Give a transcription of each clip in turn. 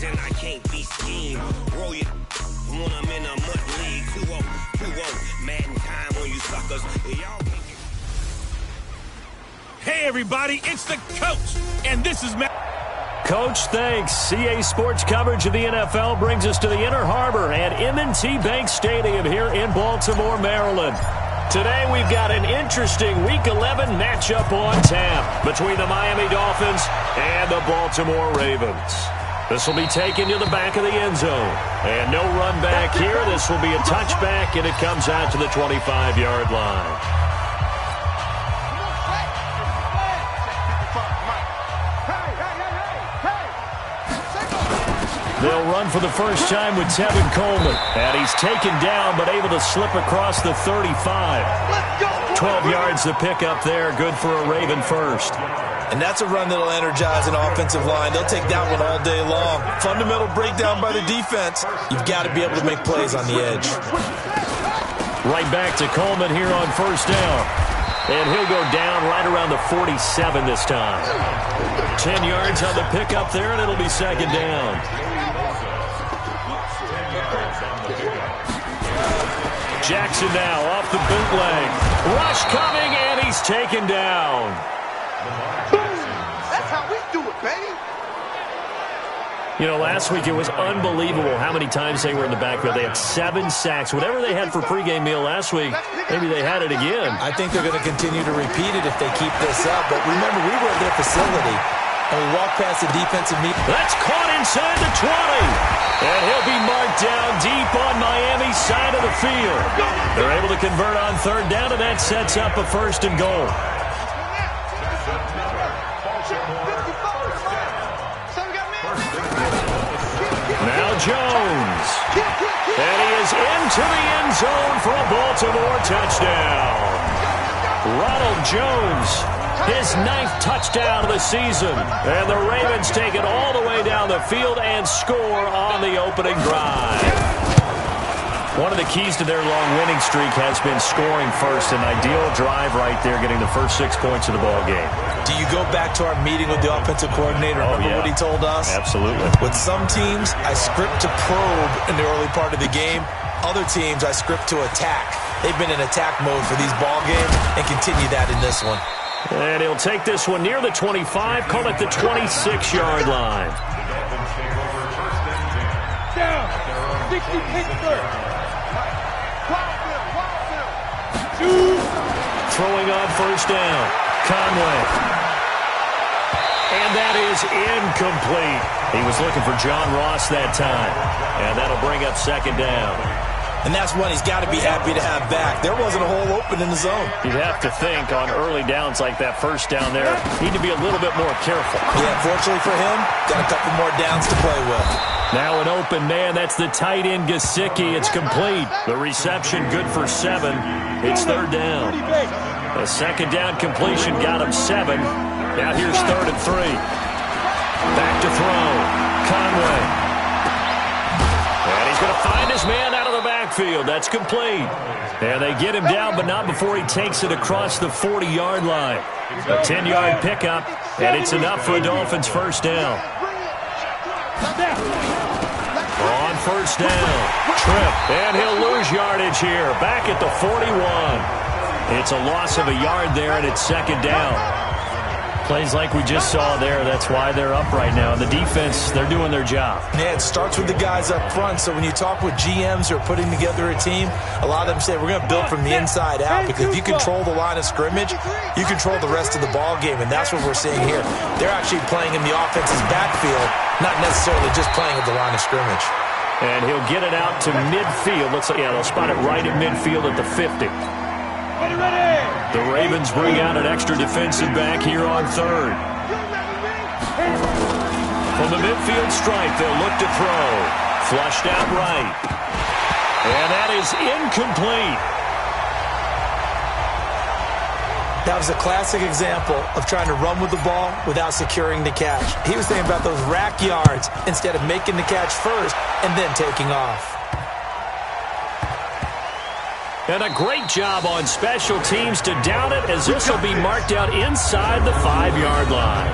and I can't be schemed. Roll your when I'm in a mud league. 2-0, Madden time on you suckers. Y'all can't. Hey, everybody, it's the coach, and this is Matt. Coach, thanks. CA Sports coverage of the NFL brings us to the Inner Harbor at M&T Bank Stadium here in Baltimore, Maryland. Today we've got an interesting Week 11 matchup on tap between the Miami Dolphins and the Baltimore Ravens. This will be taken to the back of the end zone. And no run back here. This will be a touchback, and it comes out to the 25-yard line. They'll run for the first time with Tevin Coleman. And he's taken down, but able to slip across the 35. 12 yards to pick up there. Good for a Raven first. And that's a run that'll energize an offensive line. They'll take that one all day long. Fundamental breakdown by the defense. You've got to be able to make plays on the edge. Right back to Coleman here on first down. And he'll go down right around the 47 this time. 10 yards on the pickup there, and it'll be second down. Jackson now off the bootleg. Rush coming, and he's taken down. That's how we do it, baby. You know, last week it was unbelievable how many times they were in the backfield. They had 7 sacks. Whatever they had for pregame meal last week, maybe they had it again. I think they're going to continue to repeat it if they keep this up. But remember, we were at their facility, and we walked past the defensive meet. That's caught inside the 20. And he'll be marked down deep on Miami's side of the field. They're able to convert on third down, and that sets up a first and goal. Now Jones. And he is into the end zone for a Baltimore touchdown. Ronald Jones, his 9th touchdown of the season. And the Ravens take it all the way down the field and score on the opening drive. One of the keys to their long winning streak has been scoring first. An ideal drive right there, getting the first 6 points of the ball game. Do you go back to our meeting with the offensive coordinator? Remember what he told us? Absolutely. With some teams, I script to probe in the early part of the game. Other teams, I script to attack. They've been in attack mode for these ball games and continue that in this one. And he'll take this one near the 25, call it the 26-yard line. Down. 60 Pittsburgh. Throwing on first down. Conway. And that is incomplete. He was looking for John Ross that time. And that'll bring up second down. And that's one he's got to be happy to have back. There wasn't a hole open in the zone. You'd have to think on early downs like that first down there, need to be a little bit more careful. Yeah, fortunately for him, got a couple more downs to play with. Now an open man. That's the tight end, Gesicki. It's complete. The reception good for 7. It's third down. A second down completion got him 7. Now here's 3rd and 3. Back to throw. Conway. And he's going to find his man out of the backfield. That's complete. And they get him down, but not before he takes it across the 40-yard line. A 10-yard pickup, and it's enough for a Dolphins first down. On first down, trip, and he'll lose yardage here. Back at the 41. It's a loss of a yard there, and it's second down. Plays like we just saw there. That's why they're up right now. The defense, they're doing their job. Yeah, it starts with the guys up front. So when you talk with GMs who are putting together a team, a lot of them say we're going to build from the inside out, because if you control the line of scrimmage, you control the rest of the ball game, and that's what we're seeing here. They're actually playing in the offense's backfield, not necessarily just playing at the line of scrimmage. And he'll get it out to midfield. Looks like, yeah, they'll spot it right at midfield at the 50. The Ravens bring out an extra defensive back here on third. From the midfield stripe, they'll look to throw. Flushed out right. And that is incomplete. That was a classic example of trying to run with the ball without securing the catch. He was thinking about those rack yards instead of making the catch first and then taking off. And a great job on special teams to down it, as this will be marked out inside the 5-yard line.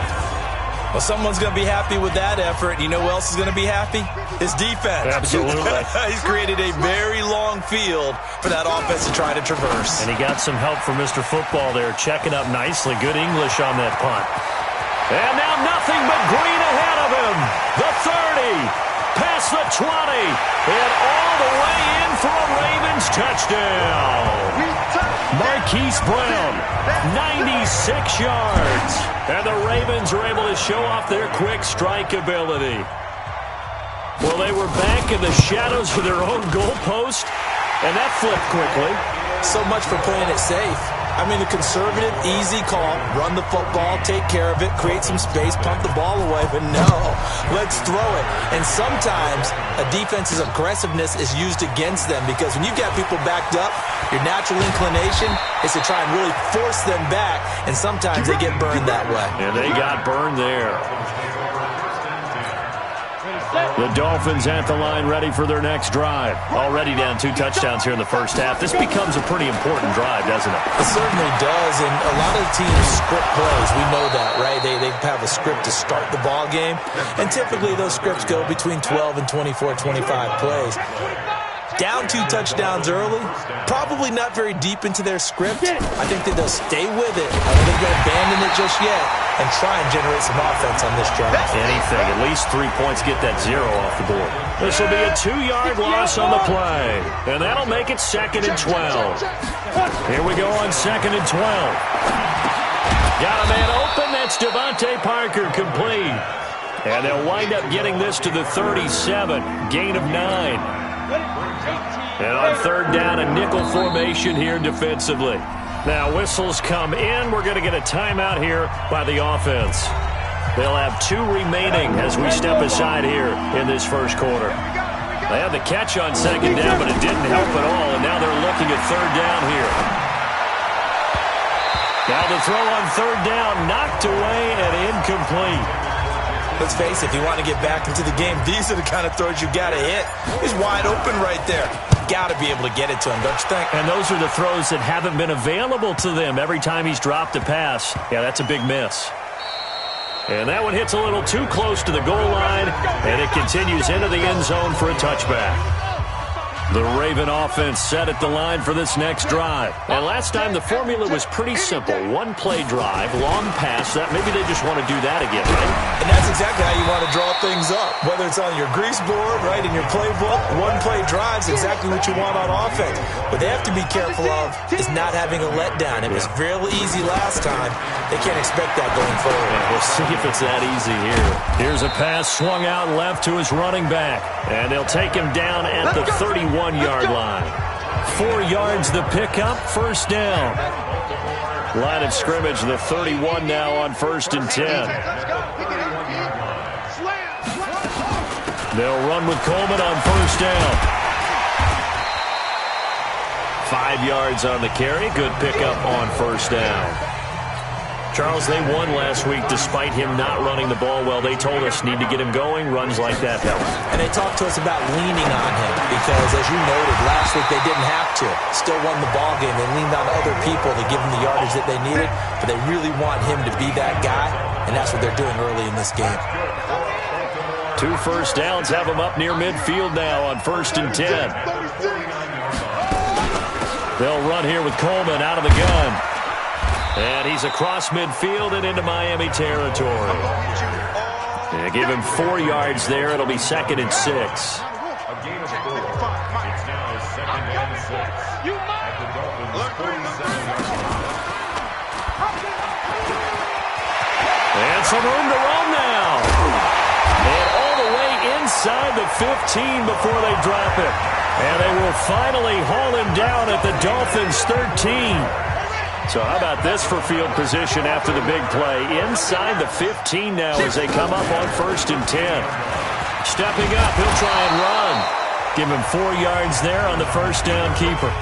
Well, someone's going to be happy with that effort. You know who else is going to be happy? His defense. Absolutely. He's created a very long field for that offense to try to traverse. And he got some help from Mr. Football there, checking up nicely. Good English on that punt. And now nothing but green ahead of him. The 30. Past the 20, and all the way in for a Ravens touchdown. Marquise Brown, 96 yards. And the Ravens are able to show off their quick strike ability. Well, they were back in the shadows of their own goalpost, and that flipped quickly. So much for playing it safe. I mean, the conservative, easy call, run the football, take care of it, create some space, punt the ball away, but no, let's throw it. And sometimes a defense's aggressiveness is used against them because when you've got people backed up, your natural inclination is to try and really force them back, and sometimes they get burned that way. And they got burned there. The Dolphins at the line ready for their next drive. Already down 2 touchdowns here in the first half. This becomes a pretty important drive, doesn't it? It certainly does, and a lot of teams script plays. We know that, right? They have a script to start the ball game, and typically those scripts go between 12 and 24, 25 plays. Down 2 touchdowns early, probably not very deep into their script. I think that they'll stay with it. I don't think they'll abandon it just yet and try and generate some offense on this drive. Anything, at least 3 points, get that 0 off the board. This will be a 2-yard loss on the play, and that'll make it 2nd and 12. Here we go on 2nd and 12. Got a man open, that's Devontae Parker, complete. And they'll wind up getting this to the 37, gain of 9. And on 3rd down, a nickel formation here defensively. Now, whistles come in. We're going to get a timeout here by the offense. They'll have 2 remaining as we step aside here in this first quarter. They had the catch on 2nd down, but it didn't help at all, and now they're looking at 3rd down here. Now the throw on 3rd down, knocked away and incomplete. Let's face it, if you want to get back into the game, these are the kind of throws you got to hit. He's wide open right there. Got to be able to get it to him, don't you think? And those are the throws that haven't been available to them every time he's dropped a pass. Yeah, that's a big miss. And that one hits a little too close to the goal line, and it continues into the end zone for a touchback. The Raven offense set at the line for this next drive. And last time the formula was pretty simple. 1-play drive, long pass. That maybe they just want to do that again, right? And that's exactly how you want to draw things up. Whether it's on your grease board, right, in your playbook, 1-play drive's exactly what you want on offense. What they have to be careful of is not having a letdown. It was real easy last time. They can't expect that going forward. Yeah, we'll see if it's that easy here. Here's a pass swung out left to his running back. And they'll take him down at the 31-yard line. 4 yards the pickup, 1st down. Line of scrimmage, the 31 now on 1st and 10. They'll run with Coleman on 1st down. 5 yards on the carry. Good pickup on 1st down. Charles, they won last week despite him not running the ball well. They told us need to get him going. Runs like that help. And they talked to us about leaning on him because, as you noted, last week they didn't have to. Still won the ball game. They leaned on other people to give them the yardage that they needed, but they really want him to be that guy, and that's what they're doing early in this game. 2 first downs have them up near midfield now on 1st and 10. They'll run here with Coleman out of the gun. And he's across midfield and into Miami territory. Yeah, give him 4 yards there. It'll be 2nd and 6. And some room to run now. And all the way inside the 15 before they drop it. And they will finally haul him down at the Dolphins' 13. So how about this for field position after the big play? Inside the 15 now as they come up on 1st and 10. Stepping up, he'll try and run. Give him 4 yards there on the 1st down keeper.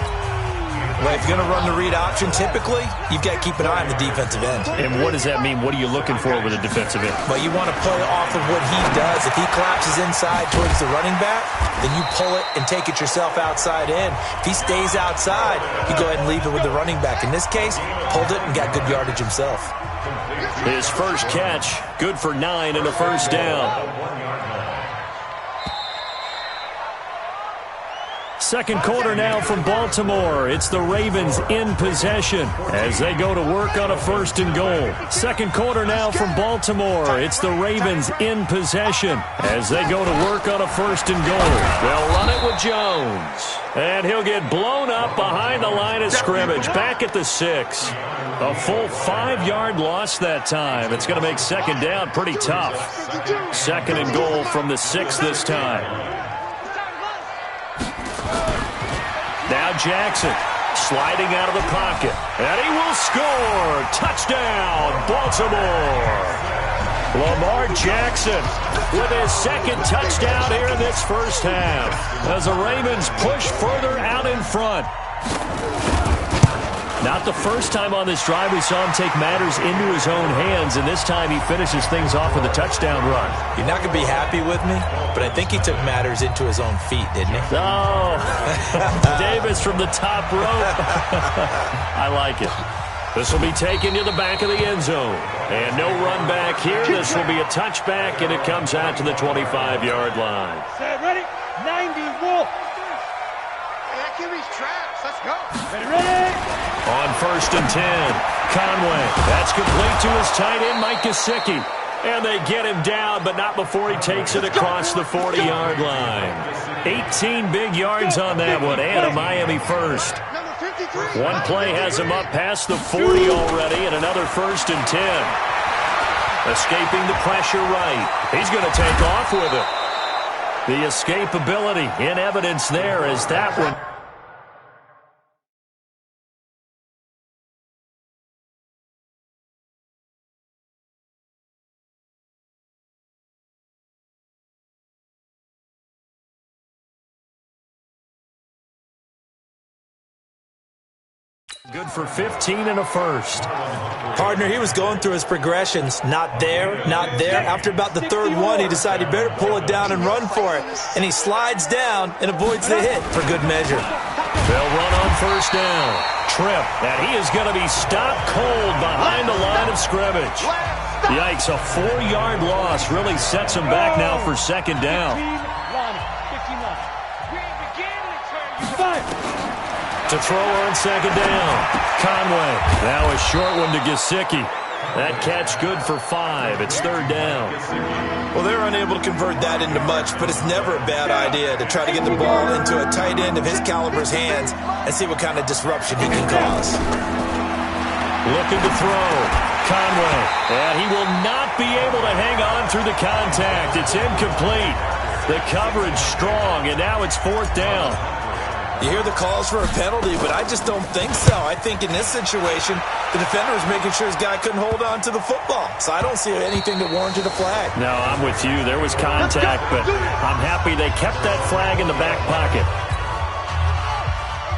Well, if you're going to run the read option, typically, you've got to keep an eye on the defensive end. And what does that mean? What are you looking for with a defensive end? Well, you want to play off of what he does. If he collapses inside towards the running back, then you pull it and take it yourself outside in. If he stays outside, you go ahead and leave it with the running back. In this case, pulled it and got good yardage himself. His first catch, good for 9 and a first down. Second quarter now from Baltimore. It's the Ravens in possession as they go to work on a first and goal. Second quarter now from Baltimore. It's the Ravens in possession as they go to work on a first and goal. They'll run it with Jones. And he'll get blown up behind the line of scrimmage, back at the 6. A full 5-yard loss that time. It's going to make second down pretty tough. Second and goal from the 6 this time. Now Jackson sliding out of the pocket. And he will score. Touchdown, Baltimore. Lamar Jackson with his second touchdown here in this first half as the Ravens push further out in front. Not the first time on this drive we saw him take matters into his own hands, and this time he finishes things off with a touchdown run. You're not going to be happy with me, but I think he took matters into his own feet, didn't he? Oh, Davis from the top rope. I like it. This will be taken to the back of the end zone. And no run back here. This will be a touchback, and it comes out to the 25-yard line. Set, ready? 90, Wolf. That QB's traps. Let's go. Ready? On first and 10, Conway. That's complete to his tight end, Mike Gesicki. And they get him down, but not before he takes it across the 40-yard line. 18 big yards on that one, and a Miami first. One play has him up past the 40 already, and another first and 10. Escaping the pressure right. He's going to take off with it. The escapability in evidence there as that one. Good for 15 and a first. Partner, he was going through his progressions. Not there, not there. After about the third one, he decided he better pull it down and run for it. And he slides down and avoids the hit for good measure. They'll run on first down. Trip, and he is going to be stopped cold behind the line of scrimmage. Yikes, a 4-yard loss really sets him back now for second down. To throw on second down. Conway. Now a short one to Gesicki. That catch good for 5. It's third down. Well, they're unable to convert that into much, but it's never a bad idea to try to get the ball into a tight end of his caliber's hands and see what kind of disruption he can cause. Looking to throw. Conway. And he will not be able to hang on through the contact. It's incomplete. The coverage strong, and now it's fourth down. You hear the calls for a penalty, but I just don't think so. I think in this situation, the defender was making sure his guy couldn't hold on to the football. So I don't see anything that warranted a flag. No, I'm with you. There was contact, but I'm happy they kept that flag in the back pocket.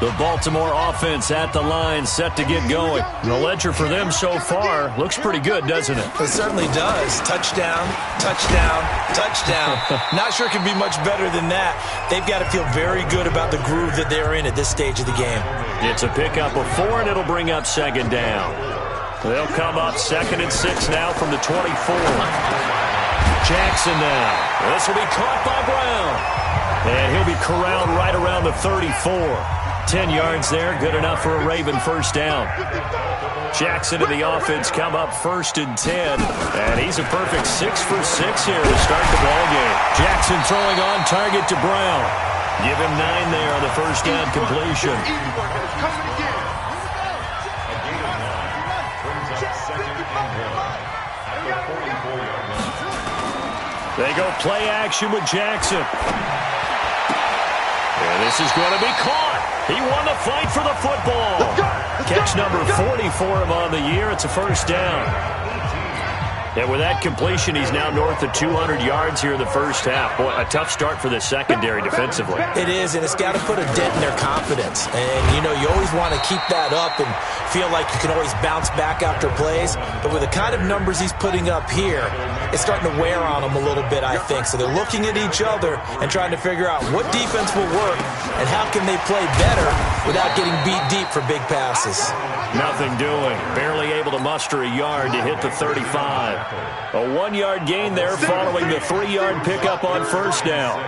The Baltimore offense at the line, set to get going. The ledger for them so far looks pretty good, doesn't it? It certainly does. Touchdown, touchdown, touchdown. Not sure it could be much better than that. They've got to feel very good about the groove that they're in at this stage of the game. It's a pickup of 4, and it'll bring up second down. They'll come up second and 6 now from the 24. Jackson now. This will be caught by Brown. And he'll be corralled right around the 34. 10 yards there, good enough for a Raven first down. Jackson and the offense come up first and 10. And he's a perfect 6 for 6 here to start the ballgame. Jackson throwing on target to Brown. Give him 9 there on the first down completion. They go play action with Jackson. And this is going to be caught. He won the fight for the football. Catch number 40 for him on the year. It's a first down. And with that completion, he's now north of 200 yards here in the first half. Boy, a tough start for the secondary defensively. It is, and it's got to put a dent in their confidence. And, you know, you always want to keep that up and feel like you can always bounce back after plays. But with the kind of numbers he's putting up here, is starting to wear on them a little bit, I think. So they're looking at each other and trying to figure out what defense will work and how can they play better without getting beat deep for big passes. Nothing doing. Barely able to muster a yard to hit the 35. A 1-yard gain there following the 3-yard pickup on first down.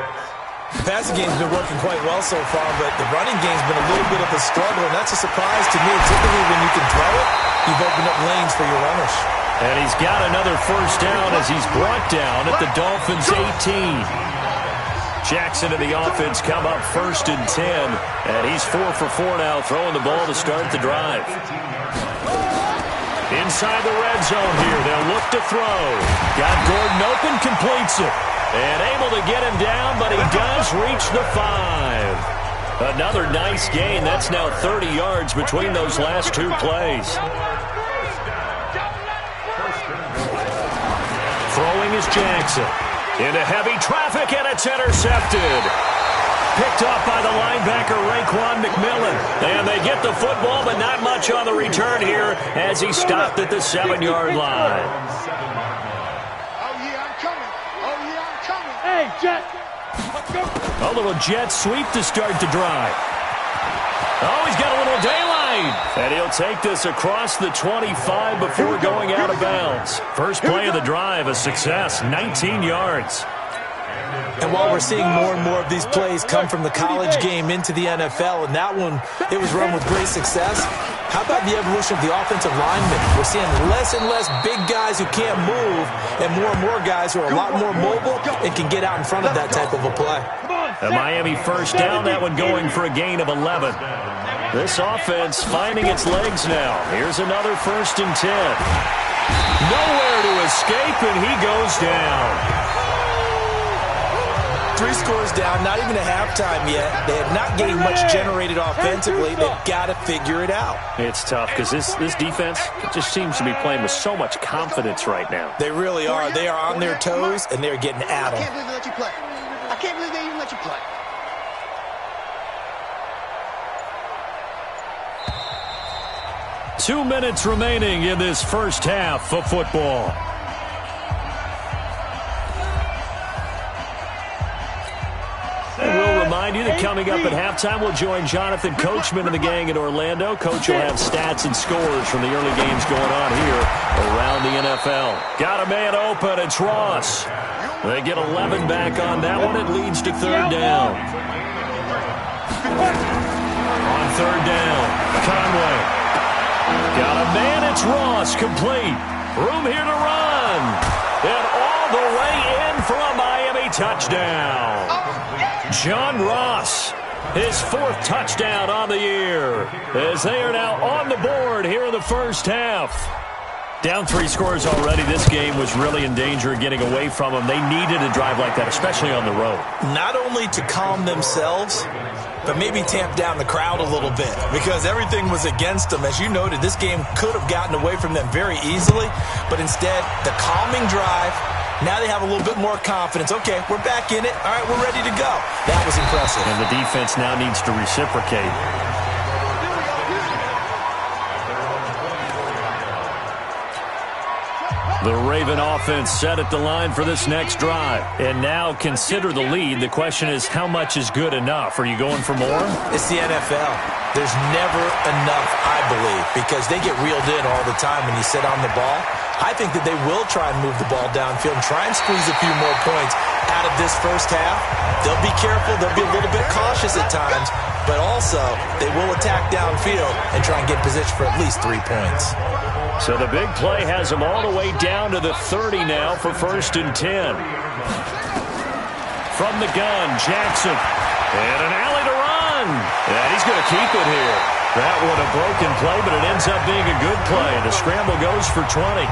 The passing game's been working quite well so far, but the running game's been a little bit of a struggle, and that's a surprise to me. Typically, when you can throw it, you've opened up lanes for your runners. And he's got another first down as he's brought down at the Dolphins' 18. Jackson and the offense come up 1st and 10, and he's 4 for 4 now, throwing the ball to start the drive. Inside the red zone here, they'll look to throw. Got Gordon open, completes it. And able to get him down, but he does reach the 5. Another nice gain. That's now 30 yards between those last 2 plays. Throwing is Jackson. Into heavy traffic, and it's intercepted. Picked off by the linebacker, Raekwon McMillan. And they get the football, but not much on the return here as he stopped at the 7-yard line. Hey, Jet! Let's go! A little jet sweep to start the drive. Oh, he's got a little daylight. And he'll take this across the 25 before going out of bounds. First play of the drive, a success, 19 yards. And while we're seeing more and more of these plays come from the college game into the NFL, and that one, it was run with great success, how about the evolution of the offensive linemen? We're seeing less and less big guys who can't move and more guys who are a lot more mobile and can get out in front of that type of a play. A Miami first down, that one going for a gain of 11. This offense finding its legs now. Here's another 1st and 10. Nowhere to escape, and he goes down. 3 scores down, not even a halftime yet. They have not gained much generated offensively. They've got to figure it out. It's tough because this defense just seems to be playing with so much confidence right now. They really are. They are on their toes, and they're getting at them. I can't believe they let you play. I can't believe they even let you play. Two minutes remaining in this first half of football. We'll remind you that coming up at halftime, we'll join Jonathan Coachman and the gang in Orlando. Coach will have stats and scores from the early games going on here around the NFL. Got a man open. It's Ross. They get 11 back on that one. It leads to 3rd down. On 3rd down, Conway. Got a man. It's Ross. Complete. Room here to run. And all the way in for a Miami touchdown. John Ross, his 4th touchdown on the year, as they are now on the board here in the first half. Down 3 scores already. This game was really in danger of getting away from them. They needed a drive like that, especially on the road. Not only to calm themselves, but maybe tamp down the crowd a little bit because everything was against them. As you noted, this game could have gotten away from them very easily, but instead, the calming drive. Now they have a little bit more confidence. Okay, we're back in it. All right, we're ready to go. That was impressive. And the defense now needs to reciprocate. The Raven offense set at the line for this next drive. And now consider the lead. The question is, how much is good enough? Are you going for more? It's the NFL. There's never enough, I believe, because they get reeled in all the time when you sit on the ball. I think that they will try and move the ball downfield and try and squeeze a few more points out of this first half. They'll be careful. They'll be a little bit cautious at times, but also they will attack downfield and try and get position for at least 3 points. So the big play has them all the way down to the 30 now for 1st and 10. From the gun, Jackson. And an alley to run. And he's going to keep it here. That one a broken play, but it ends up being a good play. The scramble goes for 20.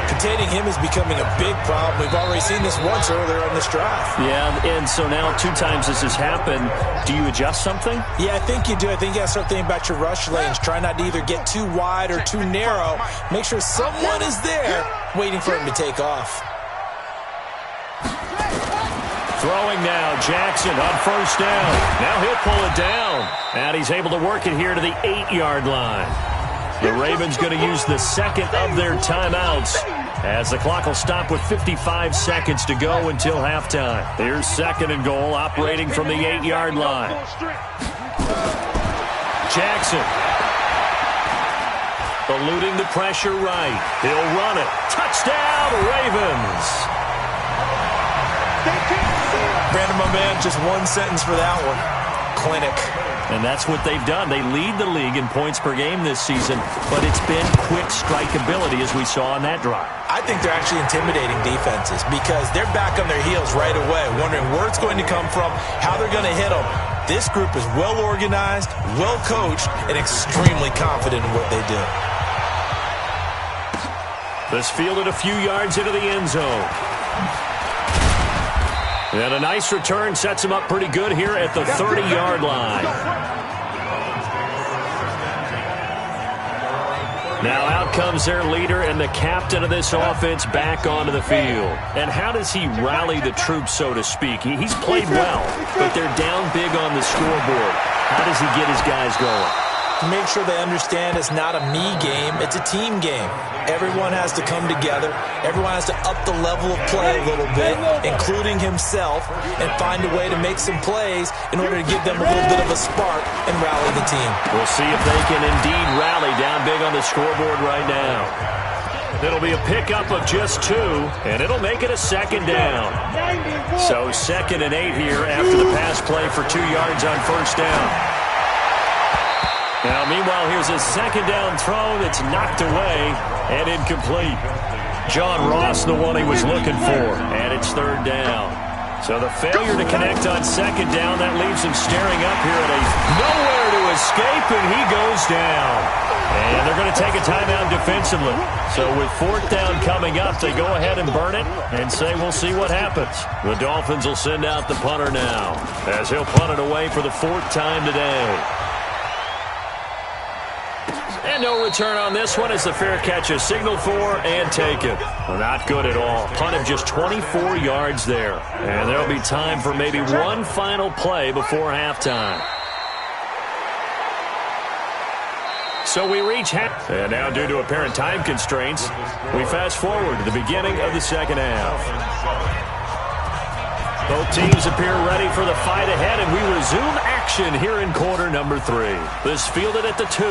Containing him is becoming a big problem. We've already seen this once earlier in this drive. Yeah, and so now 2 times this has happened. Do you adjust something? Yeah, I think you do. I think you got to start thinking about your rush lanes. Try not to either get too wide or too narrow. Make sure someone is there waiting for him to take off. Throwing now, Jackson on 1st down. Now he'll pull it down. And he's able to work it here to the 8-yard line. The Ravens going to use the second of their timeouts as the clock will stop with 55 seconds to go until halftime. Here's 2nd and goal, operating from the 8-yard line. Jackson. Eluding the pressure right. He'll run it. Touchdown, Ravens. Brandon, my man, just one sentence for that one. Clinic. And that's what they've done. They lead the league in points per game this season, but it's been quick strikeability as we saw on that drive. I think they're actually intimidating defenses because they're back on their heels right away, wondering where it's going to come from, how they're going to hit them. This group is well organized, well coached, and extremely confident in what they do. This fielded a few yards into the end zone. And a nice return sets him up pretty good here at the 30-yard line. Now out comes their leader and the captain of this offense back onto the field. And how does he rally the troops, so to speak? He's played well, but they're down big on the scoreboard. How does he get his guys going? To make sure they understand it's not a me game, it's a team game. Everyone has to come together. Everyone has to up the level of play a little bit, including himself, and find a way to make some plays in order to give them a little bit of a spark and rally the team. We'll see if they can indeed rally down big on the scoreboard right now. It'll be a pickup of just 2, and it'll make it a 2nd down. So 2nd and 8 here after the pass play for 2 yards on 1st down. Now, meanwhile, here's a 2nd down throw that's knocked away and incomplete. John Ross, the one he was looking for, and it's 3rd down. So the failure to connect on 2nd down, that leaves him staring up here at a nowhere to escape, and he goes down. And they're going to take a timeout defensively. So with 4th down coming up, they go ahead and burn it and say we'll see what happens. The Dolphins will send out the punter now as he'll punt it away for the 4th time today. And no return on this one as the fair catch is signaled for and taken. Well, not good at all. Punt of just 24 yards there. And there'll be time for maybe one final play before halftime. So we reach half. And now due to apparent time constraints, we fast forward to the beginning of the 2nd half. Both teams appear ready for the fight ahead, and we resume action here in quarter number 3. This fielded at the 2.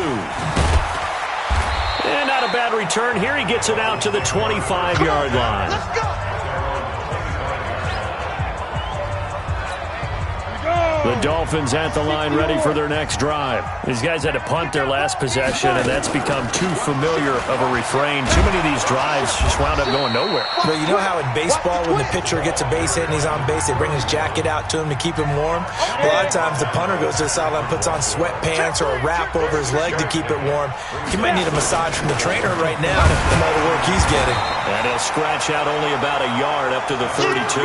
And not a bad return here. He gets it out to the 25-yard line. Let's go. The Dolphins at the line ready for their next drive. These guys had to punt their last possession, and that's become too familiar of a refrain. Too many of these drives just wound up going nowhere. But you know how in baseball, when the pitcher gets a base hit and he's on base, they bring his jacket out to him to keep him warm? A lot of times the punter goes to the sideline, puts on sweatpants or a wrap over his leg to keep it warm. He might need a massage from the trainer right now, from all the work he's getting. And he'll scratch out only about a yard up to the 32.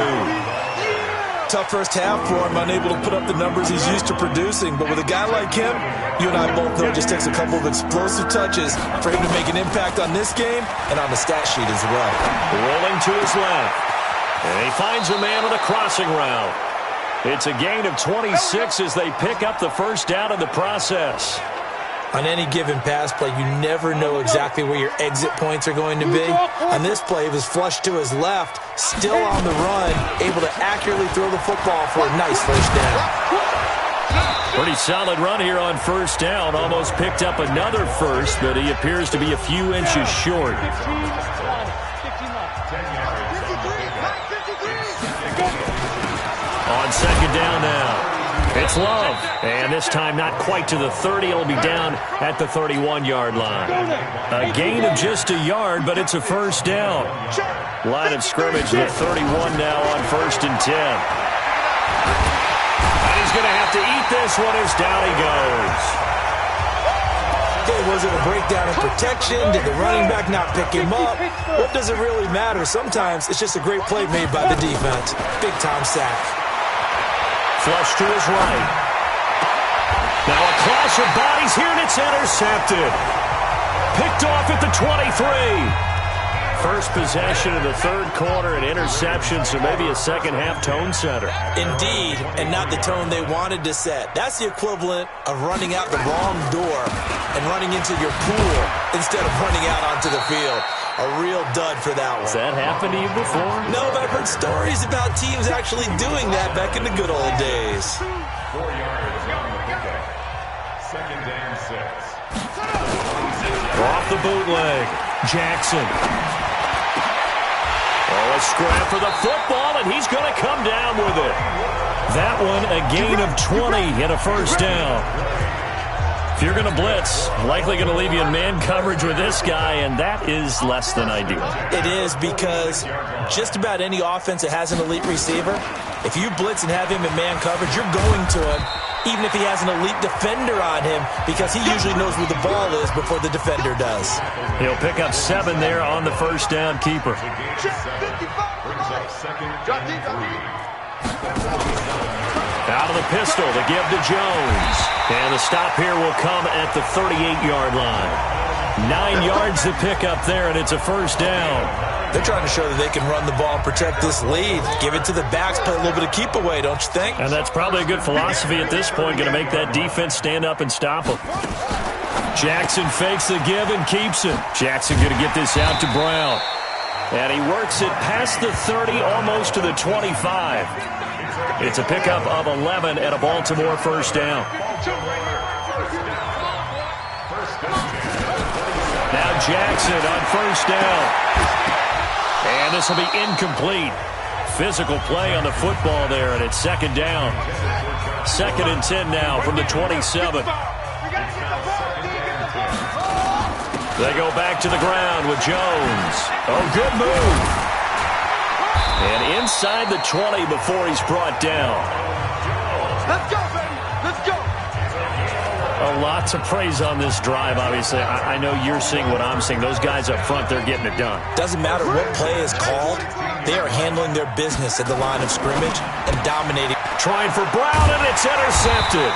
Tough first half for him, unable to put up the numbers he's used to producing. But with a guy like him, you and I both know it just takes a couple of explosive touches for him to make an impact on this game and on the stat sheet as well. Rolling to his left. And he finds a man on a crossing route. It's a gain of 26 as they pick up the 1st down in the process. On any given pass play, you never know exactly where your exit points are going to be. On this play, it was flushed to his left, still on the run, able to accurately throw the football for a nice 1st down. Pretty solid run here on 1st down. Almost picked up another first, but he appears to be a few inches short. On 2nd down now. It's Love, and this time not quite to the 30. It'll be down at the 31-yard line. A gain of just a yard, but it's a 1st down. Line of scrimmage, the 31 now on 1st and 10. And he's going to have to eat this one as down he goes. Okay, was it a breakdown in protection? Did the running back not pick him up? What does it really matter? Sometimes it's just a great play made by the defense. Big-time sack. Flush to his right. Now a clash of bodies here, and it's intercepted. Picked off at the 23. First possession of the third quarter, an interception, so maybe a second-half tone setter. Indeed, and not the tone they wanted to set. That's the equivalent of running out the wrong door and running into your pool instead of running out onto the field. A real dud for that one. Has that happened to you before? No, but I've heard stories about teams actually doing that back in the good old days. 4 yards on the pickup. Second down 6. Off the bootleg. Jackson. Oh, a scrap for the football, and he's going to come down with it. That one, a gain of 20 and a first down. If you're going to blitz, likely going to leave you in man coverage with this guy, and that is less than ideal. It is, because just about any offense that has an elite receiver, if you blitz and have him in man coverage, you're going to him, even if he has an elite defender on him, because he usually knows where the ball is before the defender does. He'll pick up 7 there on the first down keeper. Brings up second and 3. Out of the pistol to give to Jones. And the stop here will come at the 38-yard line. 9 yards to pick up there, and it's a first down. They're trying to show that they can run the ball and protect this lead. Give it to the backs, play a little bit of keep away, don't you think? And that's probably a good philosophy at this point, going to make that defense stand up and stop them. Jackson fakes the give and keeps it. Jackson going to get this out to Brown. And he works it past the 30, almost to the 25. It's a pickup of 11 and a Baltimore first down. Now Jackson on first down. And this will be incomplete. Physical play on the football there, and it's second down. 2nd and 10 now from the 27. They go back to the ground with Jones. Oh, good move. And inside the 20 before he's brought down. Let's go, baby. Let's go. Lots of praise on this drive, obviously. I know you're seeing what I'm seeing. Those guys up front, they're getting it done. Doesn't matter what play is called. They are handling their business at the line of scrimmage and dominating. Trying for Brown, and it's intercepted.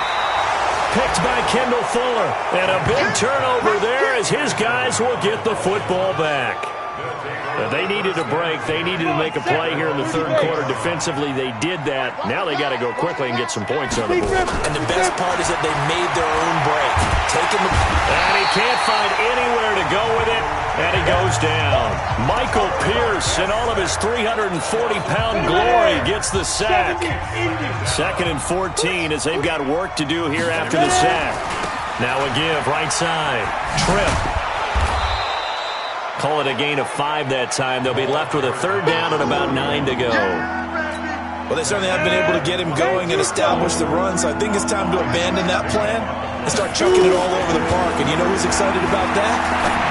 Picked by Kendall Fuller. And a big turnover there as his guys will get the football back. They needed a break. They needed to make a play here in the third quarter. Defensively, they did that. Now they got to go quickly and get some points on the board. And the best part is that they made their own break. And he can't find anywhere to go with it, and he goes down. Michael Pierce, in all of his 340-pound glory, gets the sack. 2nd and 14 as they've got work to do here after the sack. Now a give, right side. Tripp. Call it a gain of 5 that time. They'll be left with a third down and about 9 to go. Well, they certainly have been able to get him going and establish the run, so I think it's time to abandon that plan and start chucking it all over the park. And you know who's excited about that?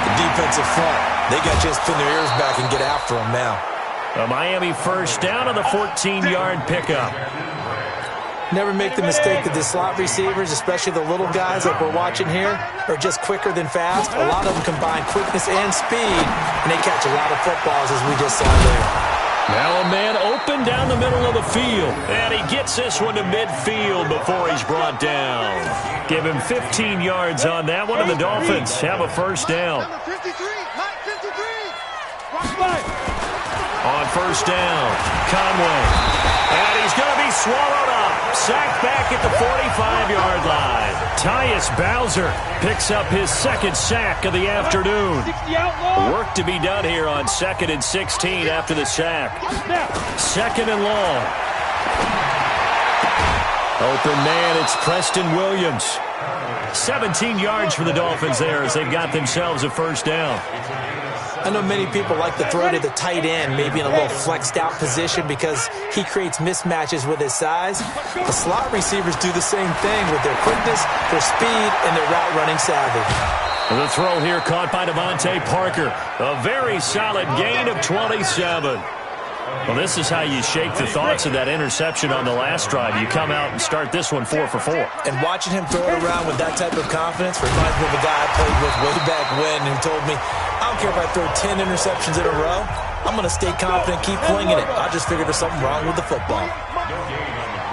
The defensive front. They got just pin their ears back and get after him now. A Miami first down on the 14-yard pickup. Never make the mistake that the slot receivers, especially the little guys like we're watching here, are just quicker than fast. A lot of them combine quickness and speed, and they catch a lot of footballs, as we just saw there. Now a man open down the middle of the field, and he gets this one to midfield before he's brought down. Give him 15 yards on that one, and the Dolphins have a first down. Number 53, Mike 53. On first down, Conway. And he's going to be swallowed up. Sacked back at the 45-yard line. Tyus Bowser picks up his 2nd sack of the afternoon. Work to be done here on 2nd and 16 after the sack. 2nd and long. Open man, it's Preston Williams. 17 yards for the Dolphins there as they've got themselves a first down. I know many people like to throw to the tight end, maybe in a little flexed out position because he creates mismatches with his size. The slot receivers do the same thing with their quickness, their speed, and their route running savvy. The throw here caught by Devontae Parker. A very solid gain of 27. Well, this is how you shake the thoughts of that interception on the last drive. You come out and start this one 4 for 4. And watching him throw it around with that type of confidence reminds me of a guy I played with way back when who told me, I don't care if I throw 10 interceptions in a row. I'm going to stay confident, keep flinging it. I just figured there's something wrong with the football.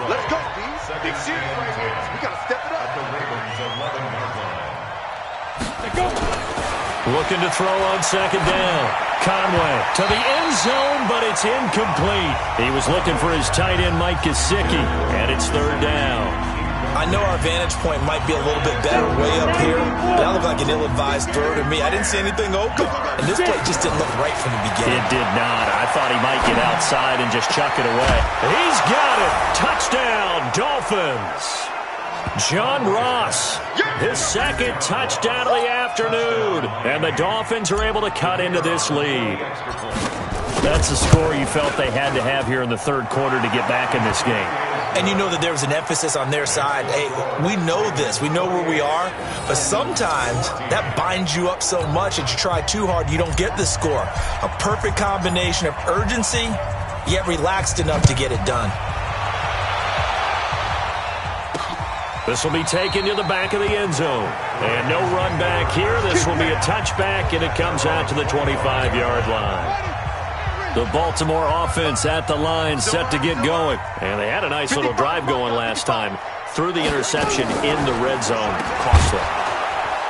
Let's go, B. Big series right here. We got to step it up. At the Ravens' 11-yard line. Let's go. Looking to throw on second down. Conway to the end zone, but it's incomplete. He was looking for his tight end, Mike Gesicki, and it's third down. I know our vantage point might be a little bit better way up here, but that looked like an ill-advised throw to me. I didn't see anything open, and this play just didn't look right from the beginning. It did not. I thought he might get outside and just chuck it away. He's got it. Touchdown, Dolphins. John Ross, his second touchdown of the afternoon, and the Dolphins are able to cut into this lead. That's the score you felt they had to have here in the third quarter to get back in this game. And you know that there was an emphasis on their side. Hey, we know this. We know where we are. But sometimes that binds you up so much that you try too hard, you don't get the score. A perfect combination of urgency, yet relaxed enough to get it done. This will be taken to the back of the end zone. And no run back here. This will be a touchback, and it comes out to the 25-yard line. The Baltimore offense at the line, set to get going. And they had a nice little drive going last time. Threw the interception in the red zone. Costly.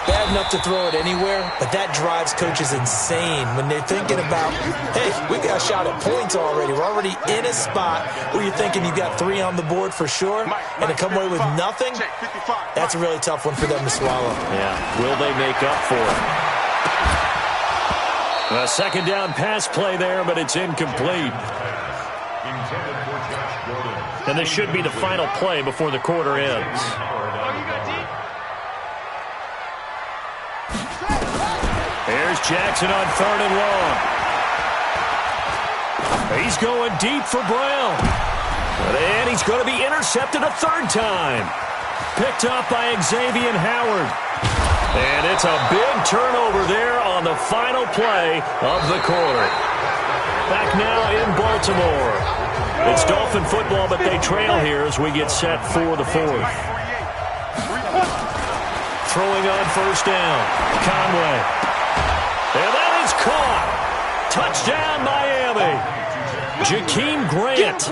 Bad enough to throw it anywhere, but that drives coaches insane when they're thinking about, hey, we got a shot at points already. We're already in a spot where you're thinking you got 3 on the board for sure, and to come away with nothing, that's a really tough one for them to swallow. Yeah, will they make up for it? A second down pass play there, but it's incomplete. And this should be the final play before the quarter ends. Here's Jackson on third and long. He's going deep for Brown. And he's going to be intercepted a third time. Picked up by Xavier Howard. And it's a big turnover there on the final play of the quarter. Back now in Baltimore. It's Dolphin football, but they trail here as we get set for the fourth. Throwing on first down. Conway. And that is caught. Touchdown, Miami. Jakeem Grant,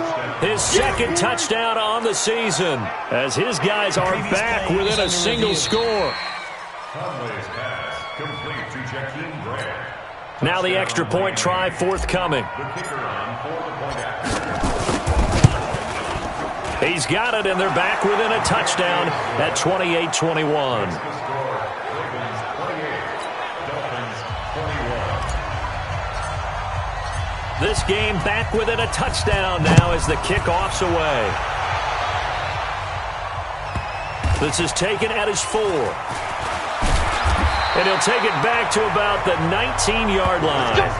his second touchdown on the season, as his guys are back within a single score. Conway's pass complete to Jakeem Grant. Now the extra point try forthcoming. The kicker on for the point after. He's got it, and they're back within a touchdown at 28-21. This game back within a touchdown now as the kickoff's away. This is taken at his 4. And he'll take it back to about the 19-yard line.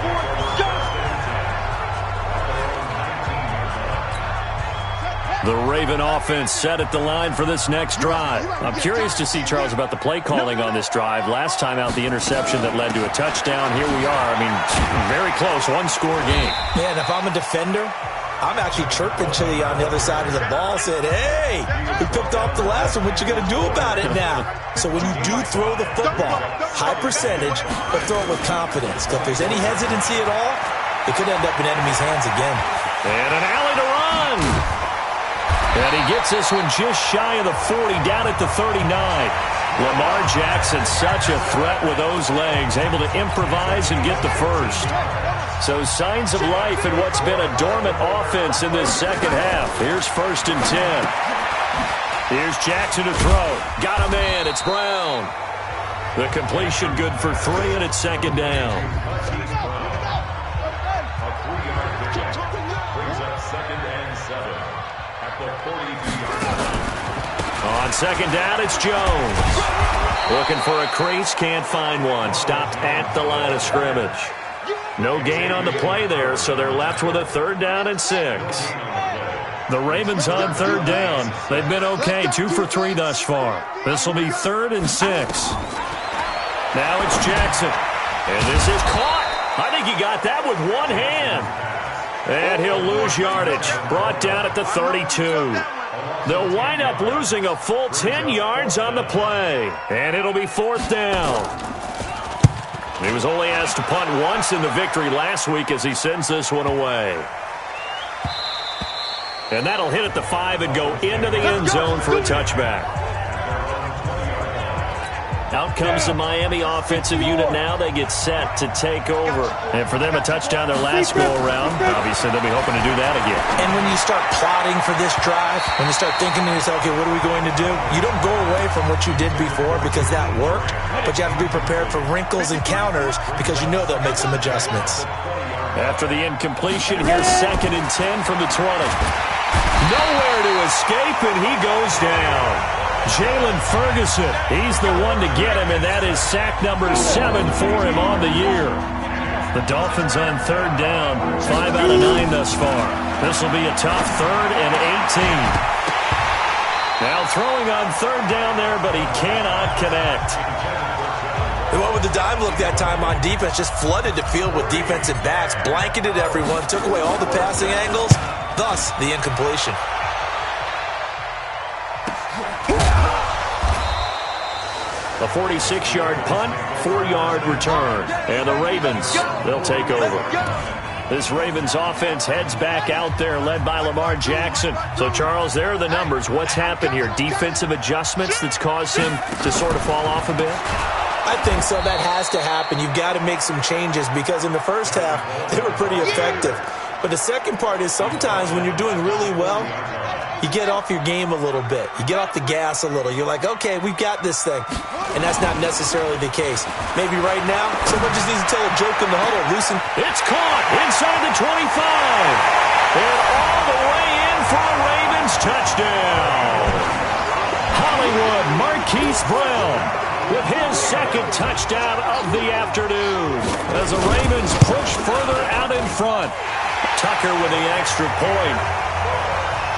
The Raven offense set at the line for this next drive. I'm curious to see, Charles, about the play calling on this drive. Last time out, the interception that led to a touchdown. Here we are. I mean, very close, one-score game. Man, if I'm a defender, I'm actually chirping to you on the other side of the ball, saying, hey, we picked off the last one. What you going to do about it now? So when you do throw the football, high percentage, but throw it with confidence. Because if there's any hesitancy at all, it could end up in enemy's hands again. And an alley to run. And he gets this one just shy of the 40, down at the 39. Lamar Jackson, such a threat with those legs, able to improvise and get the first. So signs of life in what's been a dormant offense in this second half. Here's 1st and 10. Here's Jackson to throw. Got a man. It's Brown. The completion good for 3, and it's second down. A 3-yard pickup brings up 2nd and 7 at the 42-yard line. On second down, it's Jones. Looking for a crease, can't find one. Stopped at the line of scrimmage. No gain on the play there, so they're left with a 3rd down and 6. The Ravens on 3rd down. They've been okay, 2 for 3 thus far. This will be 3rd and 6. Now it's Jackson. And this is caught. I think he got that with one hand. And he'll lose yardage. Brought down at the 32. They'll wind up losing a full 10 yards on the play. And it'll be 4th down. He was only asked to punt once in the victory last week as he sends this one away. And that'll hit at the 5 and go into the end zone for a touchback. Out comes the Miami offensive unit now. They get set to take over. And for them, a touchdown their last go-around. Obviously, they'll be hoping to do that again. And when you start plotting for this drive, when you start thinking to yourself, okay, what are we going to do? You don't go away from what you did before because that worked, but you have to be prepared for wrinkles and counters because you know they'll make some adjustments. After the incompletion, here's 2nd and 10 from the 20. Nowhere to escape, and he goes down. Jalen Ferguson, he's the one to get him, and that is sack number 7 for him on the year. The Dolphins on 3rd down, 5 out of 9 thus far. This will be a tough 3rd and 18. Now throwing on 3rd down there, but he cannot connect. And what with the dive look that time on defense, just flooded the field with defensive backs, blanketed everyone, took away all the passing angles, thus the incompletion. A 46-yard punt, 4-yard return. And the Ravens, they'll take over. This Ravens offense heads back out there, led by Lamar Jackson. So, Charles, there are the numbers. What's happened here? Defensive adjustments that's caused him to sort of fall off a bit? I think so. That has to happen. You've got to make some changes because in the first half, they were pretty effective. But the second part is sometimes when you're doing really well, you get off your game a little bit. You get off the gas a little. You're like, okay, we've got this thing. And that's not necessarily the case. Maybe right now, someone just needs to tell a joke in the huddle. Loosen. It's caught inside the 25. And all the way in for a Ravens touchdown. Hollywood Marquise Brown with his 2nd touchdown of the afternoon as the Ravens push further out in front. Tucker with the extra point.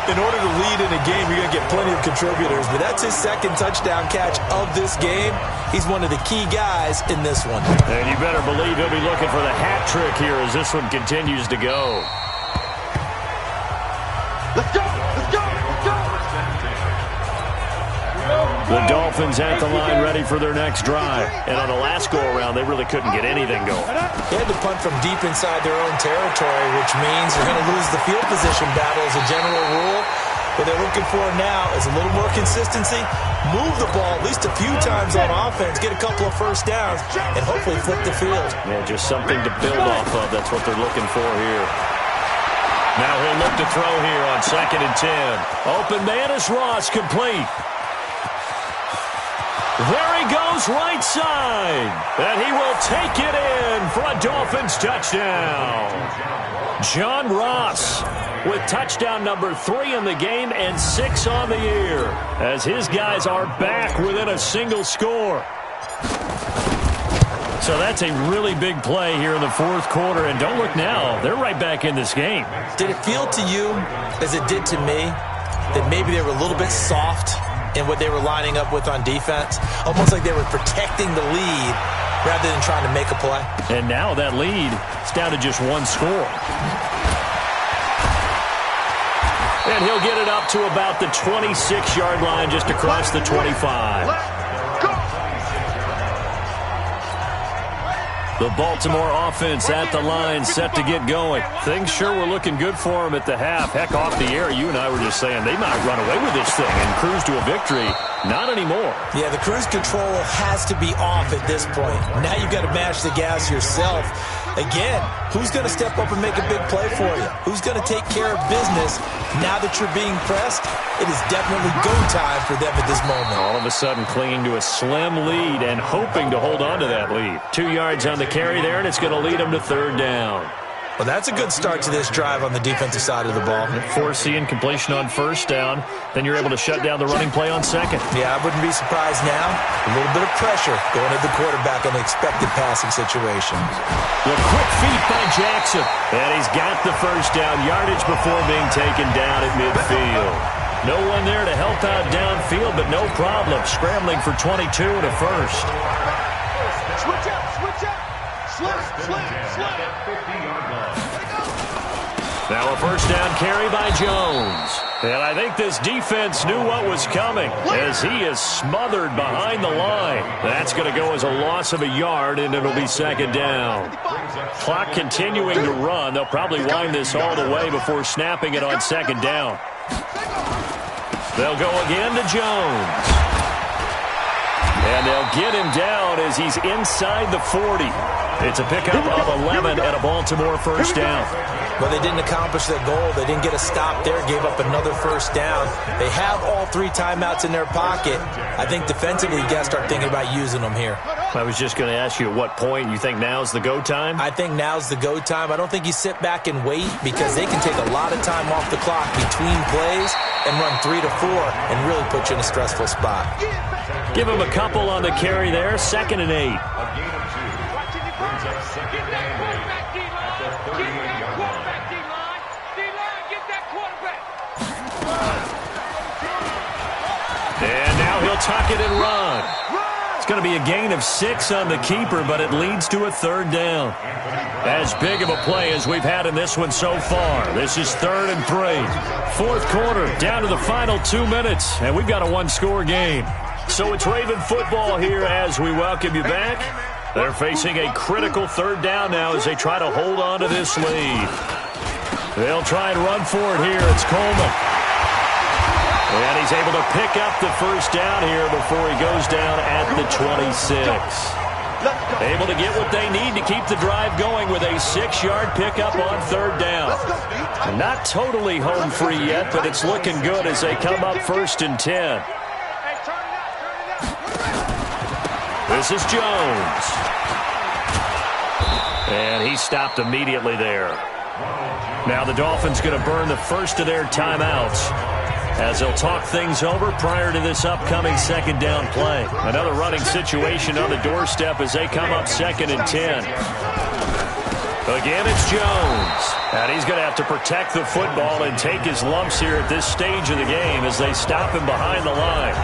In order to lead in a game, you're going to get plenty of contributors, but that's his 2nd touchdown catch of this game. He's one of the key guys in this one. And you better believe he'll be looking for the hat trick here as this one continues to go. Let's go! Let's go! Let's go! The Dolphins at the line ready for their next drive. And on the last go-around, they really couldn't get anything going. They had to punt from deep inside their own territory, which means they're going to lose the field position battle as a general rule. What they're looking for now is a little more consistency, move the ball at least a few times on offense, get a couple of first downs, and hopefully flip the field. Yeah, just something to build off of. That's what they're looking for here. Now he'll look to throw here on 2nd and 10. Open man is Ross, complete. There he goes right side. And he will take it in for a Dolphins touchdown. John Ross with touchdown number 3 in the game and 6 on the year as his guys are back within a single score. So that's a really big play here in the 4th quarter. And don't look now, they're right back in this game. Did it feel to you, as it did to me, that maybe they were a little bit soft in what they were lining up with on defense? Almost like they were protecting the lead rather than trying to make a play. And now that lead is down to just 1 score. And he'll get it up to about the 26-yard line just across the 25. The Baltimore offense at the line, set to get going. Things sure were looking good for them at the half. Heck, off the air, you and I were just saying they might run away with this thing and cruise to a victory. Not anymore. Yeah, the cruise control has to be off at this point. Now you've got to mash the gas yourself. Again, who's going to step up and make a big play for you? Who's going to take care of business now that you're being pressed? It is definitely go time for them at this moment. All of a sudden clinging to a slim lead and hoping to hold on to that lead. 2 yards on the carry there, and it's going to lead them to 3rd down. Well, that's a good start to this drive on the defensive side of the ball. Force the incompletion on 1st down. Then you're able to shut down the running play on 2nd. Yeah, I wouldn't be surprised now. A little bit of pressure going at the quarterback on the expected passing situation. The quick feet by Jackson. And he's got the 1st down yardage before being taken down at midfield. No one there to help out downfield, but no problem. Scrambling for 22 and a 1st. Switch up, switch up. Slip. Now a 1st down carry by Jones. And I think this defense knew what was coming as he is smothered behind the line. That's going to go as a loss of a yard, and it'll be 2nd down. Clock continuing to run. They'll probably wind this all the way before snapping it on 2nd down. They'll go again to Jones. And they'll get him down as he's inside the 40. It's a pickup of 11 and a Baltimore first down. Well, they didn't accomplish their goal. They didn't get a stop there, gave up another first down. They have all 3 timeouts in their pocket. I think defensively, you got to start thinking about using them here. I was just going to ask you at what point you think now's the go time? I think now's the go time. I don't think you sit back and wait because they can take a lot of time off the clock between plays and run 3 to 4 and really put you in a stressful spot. Give him a couple on the carry there, 2nd and 8. A gain of 2. Brings up second and 8 at the 38-yard line. And now he'll tuck it and run. It's going to be a gain of 6 on the keeper, but it leads to a 3rd down. As big of a play as we've had in this one so far. This is 3rd and 3. 4th quarter, down to the final 2 minutes, and we've got a 1-score game. So it's Raven football here as we welcome you back. They're facing a critical 3rd down now as they try to hold on to this lead. They'll try and run for it here. It's Coleman. And he's able to pick up the first down here before he goes down at the 26. Able to get what they need to keep the drive going with a 6-yard pickup on 3rd down. Not totally home free yet, but it's looking good as they come up 1st and 10. This is Jones. And he stopped immediately there. Now the Dolphins going to burn the first of their timeouts as they'll talk things over prior to this upcoming 2nd down play. Another running situation on the doorstep as they come up 2nd and 10. Again, it's Jones. And he's going to have to protect the football and take his lumps here at this stage of the game as they stop him behind the line.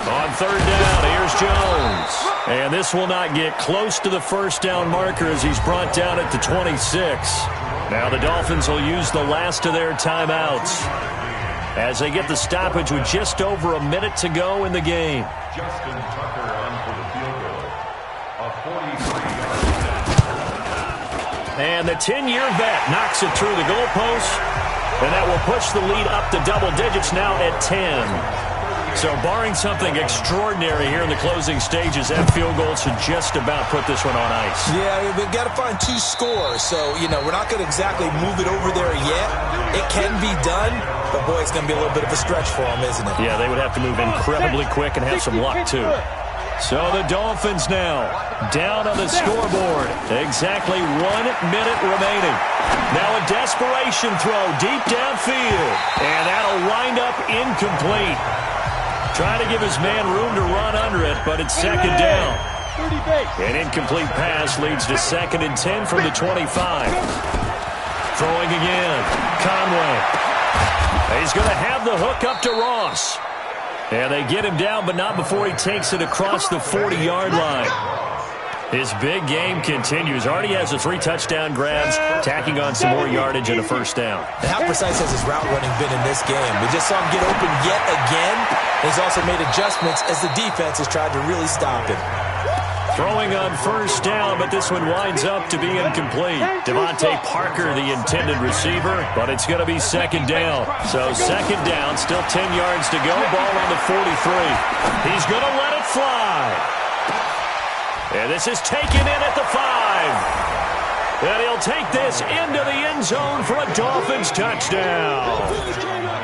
On 3rd down, here's Jones. And this will not get close to the first down marker as he's brought down at the 26. Now the Dolphins will use the last of their timeouts as they get the stoppage with just over a minute to go in the game. Justin Tucker on for the field goal. A 43-yard And the 10-year vet knocks it through the goalpost. And that will push the lead up to double digits now at 10. So barring something extraordinary here in the closing stages, that field goal should just about put this one on ice. Yeah, we've got to find 2 scores. So, we're not going to exactly move it over there yet. It can be done, but, boy, it's going to be a little bit of a stretch for them, isn't it? Yeah, they would have to move incredibly quick and have some luck, too. So the Dolphins now down on the scoreboard. Exactly 1 minute remaining. Now a desperation throw deep downfield. And that'll wind up incomplete. Trying to give his man room to run under it, but it's 2nd down. An incomplete pass leads to 2nd and 10 from the 25. Throwing again. Conway. He's going to have the hook up to Ross. And they get him down, but not before he takes it across the 40-yard line. His big game continues. Already has the 3 touchdown grabs, tacking on some more yardage and a first down. And how precise has his route running been in this game? We just saw him get open yet again. He's also made adjustments as the defense has tried to really stop him. Throwing on first down, but this one winds up to be incomplete. Devontae Parker, the intended receiver, but it's going to be 2nd down. So 2nd down, still 10 yards to go. Ball on the 43. He's going to let it fly. And this is taken in at the 5. And he'll take this into the end zone for a Dolphins touchdown.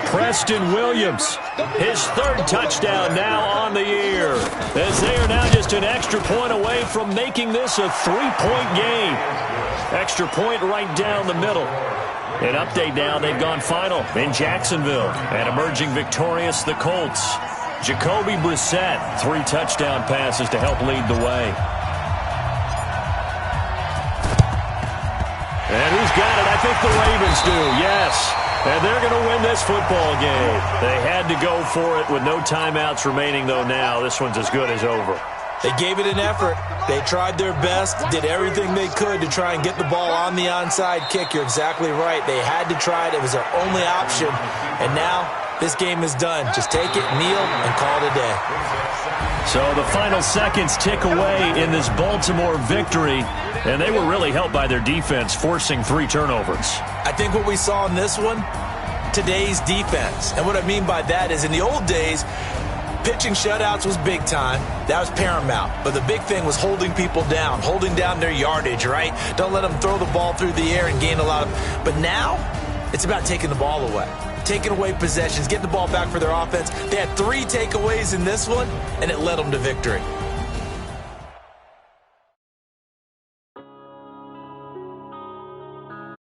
Preston Williams, his 3rd touchdown now on the year, as they are now just an extra point away from making this a 3-point game. Extra point right down the middle. An update now, they've gone final in Jacksonville. And emerging victorious, the Colts. Jacoby Brissett, 3 touchdown passes to help lead the way. And who's got it? I think the Ravens do, yes. And they're going to win this football game. They had to go for it with no timeouts remaining, though now. This one's as good as over. They gave it an effort. They tried their best, did everything they could to try and get the ball on the onside kick. You're exactly right. They had to try it. It was their only option. And now This game is done. Just take it, kneel, and call it a day. So the final seconds tick away in this Baltimore victory, and they were really helped by their defense, forcing 3 turnovers. I think what we saw in this one, today's defense. And what I mean by that is in the old days, pitching shutouts was big time. That was paramount. But the big thing was holding people down, holding down their yardage, right? Don't let them throw the ball through the air and gain a lot of... But now, it's about taking the ball away. Taking away possessions, getting the ball back for their offense. They had 3 takeaways in this one, and it led them to victory.